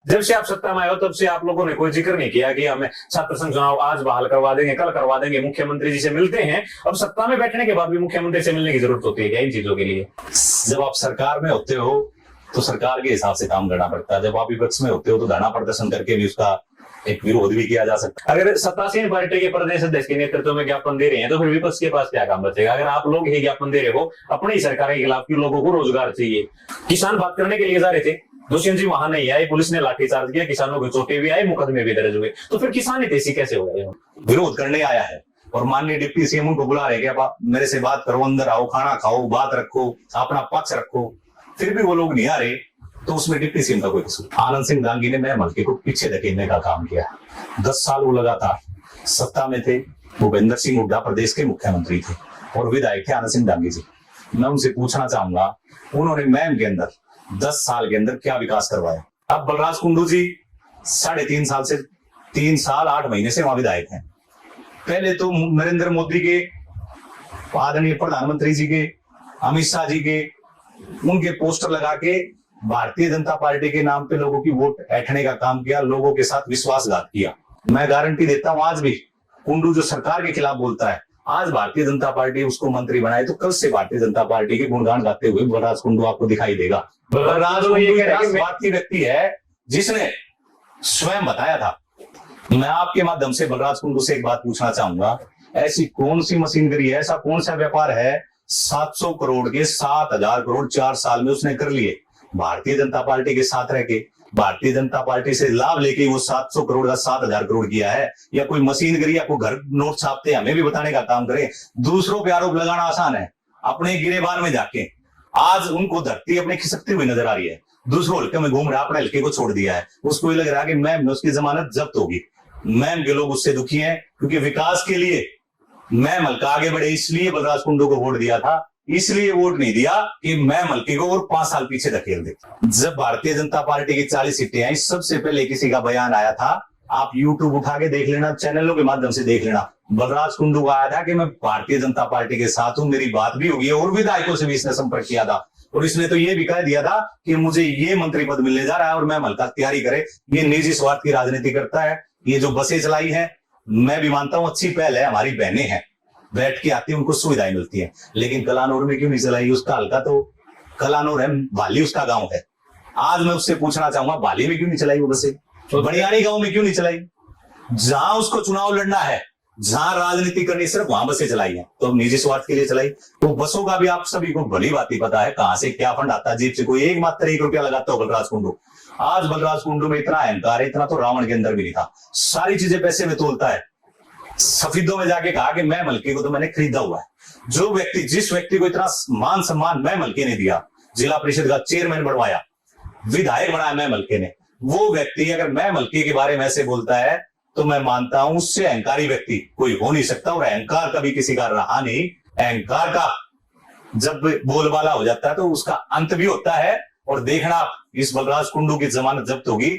जब से आप सत्ता में आए हो तब से आप लोगों ने कोई जिक्र नहीं किया कि हमें छात्र संघ चुनाव आज बहाल करवा देंगे, कल करवा देंगे, मुख्यमंत्री जी से मिलते हैं। अब सत्ता में बैठने के बाद भी मुख्यमंत्री से मिलने की जरूरत होती है क्या इन चीजों के लिए? जब आप सरकार में होते हो तो सरकार के हिसाब से काम करना पड़ता है, जब आप विपक्ष में होते हो तो धरना प्रदर्शन करके भी उसका एक विरोध भी किया जा सकता है। अगर सत्तासीन पार्टी के प्रदेश अध्यक्ष के नेतृत्व में ज्ञापन दे रहे हैं तो फिर विपक्ष के पास क्या काम बचेगा? अगर आप लोग ही ज्ञापन दे रहे हो अपनी ही सरकार के खिलाफ कि लोगों को रोजगार चाहिए, किसान बात करने के लिए जा रहे थे, दुष्यंत जी वहां नहीं आए, पुलिस ने लाठीचार्ज किया, किसानों के चोटें भी आए, मुकदमे भी दर्ज हुए, तो फिर किसान देसी कैसे हो गए? विरोध करने आया है और माननीय डिप्टी सीएम उनको बुला रहे कि आप मेरे से बात करो, अंदर आओ, खाना खाओ, बात रखो, अपना पक्ष रखो, फिर भी वो लोग नहीं आ रहे, तो उसमें डिप्टी सीएम का कोई कसूर? आनंद सिंह डांगी ने मैम हल्के को पीछे धकेलने का काम किया। 10 साल वो लगातार सत्ता में थे। भूपेंद्र सिंह हुड्डा प्रदेश के मुख्यमंत्री थे और विधायक थे आनंद सिंह डांगी जी। मैं उनसे पूछना चाहूंगा, उन्होंने मैम के अंदर 10 साल के अंदर क्या विकास करवाया? अब बलराज कुंडू जी 3.5 साल से 3 साल 8 महीने से वहां विधायक हैं। पहले तो नरेंद्र मोदी के, आदरणीय प्रधानमंत्री जी के, अमित शाह जी के, उनके पोस्टर लगा के भारतीय जनता पार्टी के नाम पे लोगों की वोट ऐंठने का काम किया, लोगों के साथ विश्वासघात किया। मैं गारंटी देता हूं आज भी कुंडू जो सरकार के खिलाफ बोलता है, आज भारतीय जनता पार्टी उसको मंत्री बनाए तो कल से भारतीय जनता पार्टी के गुणगान गाते हुए बलराज कुंडू आपको दिखाई देगा। बलराज कुंडू भारतीय व्यक्ति है जिसने स्वयं बताया था। मैं आपके माध्यम से बलराज कुंडू से एक बात पूछना चाहूंगा, ऐसी कौन सी मशीनरी है, ऐसा कौन सा व्यापार है 700 करोड़ के 7,000 करोड़ 4 साल में उसने कर लिए? भारतीय जनता पार्टी के साथ रह के, भारतीय जनता पार्टी से लाभ लेके वो 700 करोड़ का 7,000 करोड़ किया है? या कोई मशीनरी या कोई घर नोट छापते हमें भी बताने का काम करे? दूसरों पे आरोप लगाना आसान है, अपने गिरेबान में जाके आज उनको धरती अपने खिसकती हुई नजर आ रही है। दूसरों हल्के में घूम रहा, अपने हल्के को छोड़ दिया है। उसको ये लग रहा है कि मैम में उसकी जमानत जब्त होगी। मैम के लोग उससे दुखी हैं क्योंकि विकास के लिए मैम हल्का आगे बढ़े, इसलिए बलराज कुंडू को वोट दिया था, इसलिए वोट नहीं दिया कि मैम हल्के को और 5 साल पीछे धकेल दे। जब भारतीय जनता पार्टी की 40 सीटें आई, सबसे पहले किसी का बयान आया था, आप यूट्यूब उठा के देख लेना, चैनलों के माध्यम से देख लेना, बलराज कुंडू का आया था कि मैं भारतीय जनता पार्टी के साथ हूं, मेरी बात भी होगी, और विधायकों से भी इसने संपर्क किया था और इसने तो ये भी कह दिया था कि मुझे ये मंत्री पद मिलने जा रहा है और मैम हल्का तैयारी करे। ये निजी स्वार्थ की राजनीति करता है। ये जो बसें चलाई है, मैं भी मानता हूं अच्छी पहल है, हमारी बहनें हैं, बैठ के आती है, उनको सुविधाएं मिलती है, लेकिन कलानौर में क्यों नहीं चलाई? उसका हल्का तो कलानौर है, भाली उसका गांव है। आज मैं उससे पूछना चाहूंगा, भाली में क्यों नहीं चलाई वो बसें? तो बड़ियानी गांव में क्यों नहीं चलाई? जहां उसको चुनाव लड़ना है, जहां राजनीति करनी, सिर्फ वहां बसें चलाई है। तो अब निजी स्वार्थ के लिए चलाई। तो बसों का भी आप सभी को भली बात ही पता है कहां से क्या फंड आता है, जेब से कोई एक मात्र 1 रुपया लगाता हो बलराज कुंडू। आज बलराज कुंडू में इतना अहंकार है, इतना तो रावण के अंदर भी नहीं था। सारी चीजें पैसे में तोलता है। सफीदों में जाके कहा कि मैं मलके को तो मैंने खरीदा हुआ है। जो व्यक्ति, जिस व्यक्ति को इतना मान सम्मान मैं मलके ने दिया, जिला परिषद का चेयरमैन बनवाया, विधायक बनाया मैं मलके ने, वो व्यक्ति अगर मैं मलके के बारे में ऐसे बोलता है तो मैं मानता हूं उससे अहंकारी व्यक्ति कोई हो नहीं सकता। और अहंकार कभी किसी का रहा नहीं। अहंकार का जब बोलबाला हो जाता है तो उसका अंत भी होता है। और देखना, इस बलराज कुंडू की जमानत जब्त होगी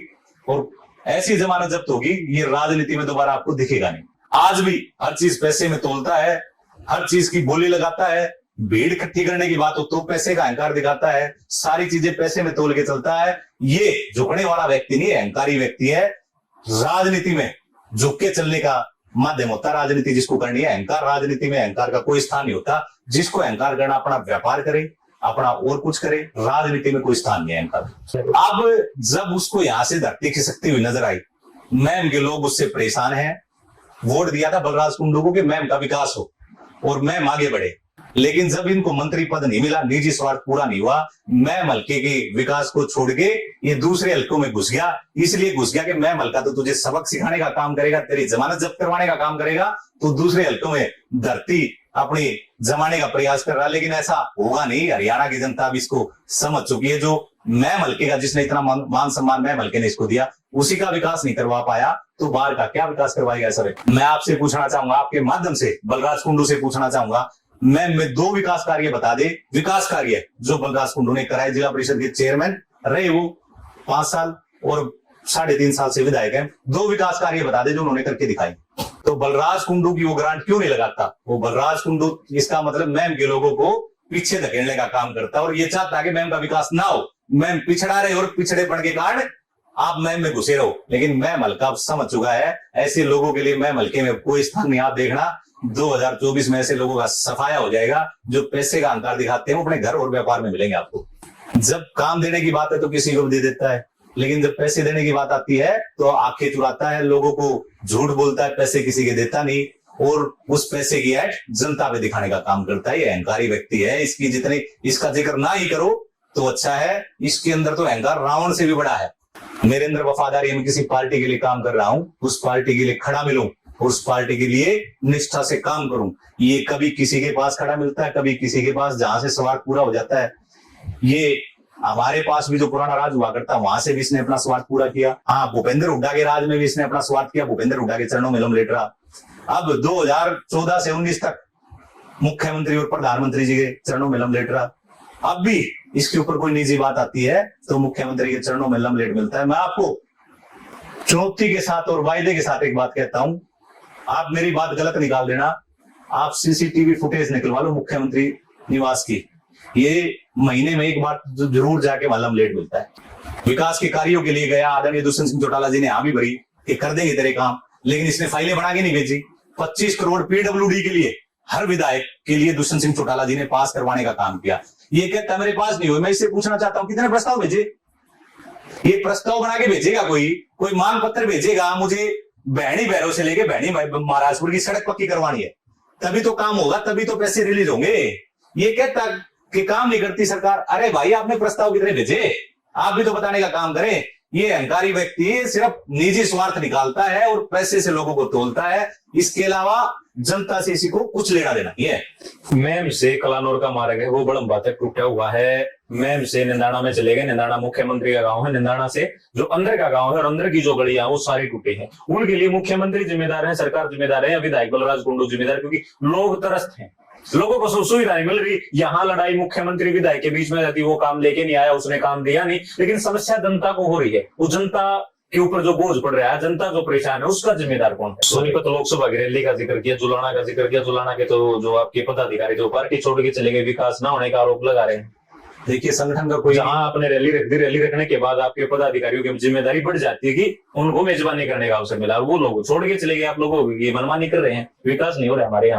और ऐसी जमानत जब्त होगी, ये राजनीति में दोबारा आपको दिखेगा नहीं। आज भी हर चीज पैसे में तोलता है, हर चीज की बोली लगाता है। भीड़ इकट्ठी करने की बात हो तो पैसे का अहंकार दिखाता है, सारी चीजें पैसे में तोल के चलता है। ये झुकने वाला व्यक्ति नहीं, अहंकारी व्यक्ति है। राजनीति में झुक के चलने का माध्यम होता है राजनीति जिसको करनी है। अहंकार, राजनीति में अहंकार का कोई स्थान नहीं होता। जिसको अहंकार करना, अपना व्यापार करे, अपना और कुछ करे, राजनीति में कोई स्थान नहीं है अहंकार। अब जब उसको यहां से धरती खिसकती हुई नजर आई, मैम के लोग उससे परेशान हैं। वोट दिया था बलराज कुंडू को कि मैम का विकास हो और मैम आगे बढ़े, लेकिन जब इनको मंत्री पद नहीं मिला, निजी स्वार्थ पूरा नहीं हुआ, मैम हल्के के विकास को छोड़ के ये दूसरे हल्कों में घुस गया। इसलिए घुस गया कि मैम हल्का तो तुझे सबक सिखाने का काम करेगा, तेरी जमानत जब्त करवाने का काम करेगा, तो दूसरे हल्कों में धरती अपनी जमाने का प्रयास कर रहा। लेकिन ऐसा होगा नहीं। हरियाणा की जनता अब इसको समझ चुकी है। जो मैम हल्के का, जिसने इतना मान सम्मान मैम हल्के ने इसको दिया, उसी का विकास नहीं करवा पाया तो बाहर का क्या विकास करवाएगा सर? मैं आपसे पूछना चाहूंगा, आपके माध्यम से बलराज कुंडू से पूछना चाहूंगा, मैम में 2 विकास कार्य बता दे, विकास कार्य जो बलराज कुंडू ने कराए। जिला परिषद के चेयरमैन रहे वो 5 साल और 3.5 साल से विधायक है। 2 विकास कार्य बता दे जो उन्होंने करके दिखाई। तो बलराज कुंडू की वो ग्रांट क्यों नहीं लगाता? वो बलराज कुंडू, इसका मतलब मैम के लोगों को पीछे धकेलने का काम करता है और ये चाहता है कि मैम का विकास ना हो, मैम पिछड़ा रहे और पिछड़ेपन के कारण आप मैम में घुसे रहो, लेकिन मैम हल्का समझ चुका है ऐसे लोगों के लिए मैम हल्के में कोई स्थान नहीं। आप देखना 2024 में ऐसे लोगों का सफाया हो जाएगा जो पैसे का अहंकार दिखाते हैं, वो अपने घर और व्यापार में मिलेंगे आपको। जब काम देने की बात है तो किसी को भी दे देता है, लेकिन जब पैसे देने की बात आती है तो आंखें चुराता है, लोगों को झूठ बोलता है, पैसे किसी के देता नहीं, और उस पैसे की ऐड जनता पे दिखाने का काम करता है। ये अहंकारी व्यक्ति है, इसकी जितने इसका जिक्र ना ही करो तो अच्छा है। इसके अंदर तो अहंकार रावण से भी बड़ा है। मेरे अंदर वफादारी है, मैं किसी पार्टी के लिए काम कर रहा हूं, उस पार्टी के लिए खड़ा मिलूं, उस पार्टी के लिए निष्ठा से काम करूं। ये कभी किसी के पास खड़ा मिलता है, कभी किसी के पास, जहां से स्वार्थ पूरा हो जाता है। ये हमारे पास भी जो पुराना राज हुआ करता, वहां से भी इसने अपना स्वार्थ पूरा किया। हाँ, भूपेंद्र हुड्डा के राज में भी इसने अपना स्वार्थ किया, भूपेंद्र हुड्डा के चरणों में लम लेट रहा। अब 2014 से 19 तक मुख्यमंत्री और प्रधानमंत्री जी के चरणों में लम लेट रहा। अब भी इसके ऊपर कोई निजी बात आती है तो मुख्यमंत्री के चरणों में लम लेट मिलता है। मैं आपको चुनौती के साथ और वायदे के साथ एक बात कहता हूं, आप मेरी बात गलत निकाल देना। आप सीसीटीवी फुटेज निकलवा लो मुख्यमंत्री निवास की, ये महीने में एक बार जरूर जाके वहां लम लेट मिलता है। विकास के कार्यों के लिए गया, आदरणीय दुष्यंत सिंह चौटाला जी ने हामी भरी कि कर देंगे तेरे काम, लेकिन इसने फाइलें बना के नहीं भेजी। 25 करोड़ पीडब्ल्यूडी के लिए हर विधायक के लिए दुष्यंत सिंह चौटाला जी ने पास करवाने का काम किया। ये कहता मेरे पास नहीं हुई। मैं इससे पूछना चाहता हूं कितने प्रस्ताव भेजे? ये प्रस्ताव बना के भेजेगा, कोई मांग पत्र भेजेगा, मुझे बहनी बैरों से लेके बहनी महाराजपुर की सड़क पक्की करवानी है, तभी तो काम होगा, तभी तो पैसे रिलीज होंगे। ये कहता कि काम नहीं करती सरकार। अरे भाई, आपने प्रस्ताव कितने भेजे? आप भी तो बताने का काम करें। ये अहंकारी व्यक्ति सिर्फ निजी स्वार्थ निकालता है और पैसे से लोगों को तोलता है, इसके अलावा जनता से इसी को कुछ लेना देना नहीं है। मैम से कलानौर का मार्ग है वो बड़ा बात टूटा हुआ है। मैम से निंदाना में चले गए, निंदाना मुख्यमंत्री का गांव है, निंदाना से जो अंदर का गांव है और अंदर की जो गलियां वो सारी टूटी हैं। उनके लिए मुख्यमंत्री जिम्मेदार है, सरकार जिम्मेदार है या विधायक बलराज कुंडू जिम्मेदार, क्योंकि लोग त्रस्त हैं, लोगों को सुविधा नहीं मिल रही। यहाँ लड़ाई मुख्यमंत्री विधायक के बीच में रहती, वो काम लेके नहीं आया, उसने काम दिया नहीं, लेकिन समस्या जनता को हो रही है। वो जनता के ऊपर जो बोझ पड़ रहा है, जनता जो परेशान है, उसका जिम्मेदार कौन है? सोनीपत लोकसभा की रैली का जिक्र किया, जुलाना का जिक्र किया। जुलाना के तो जो आपके पदाधिकारी जो पार्टी छोड़ के चले गए, विकास न होने का आरोप लगा रहे हैं। देखिए, संगठन का कोई, जहां आपने रैली रख दी, रैली रखने के बाद आपके पदाधिकारियों की जिम्मेदारी बढ़ जाती है कि उनको मेजबानी करने का अवसर मिला, वो लोग छोड़ के चले गए। आप लोगों की मनमानी कर रहे हैं, विकास नहीं हो रहा है हमारे यहाँ पे।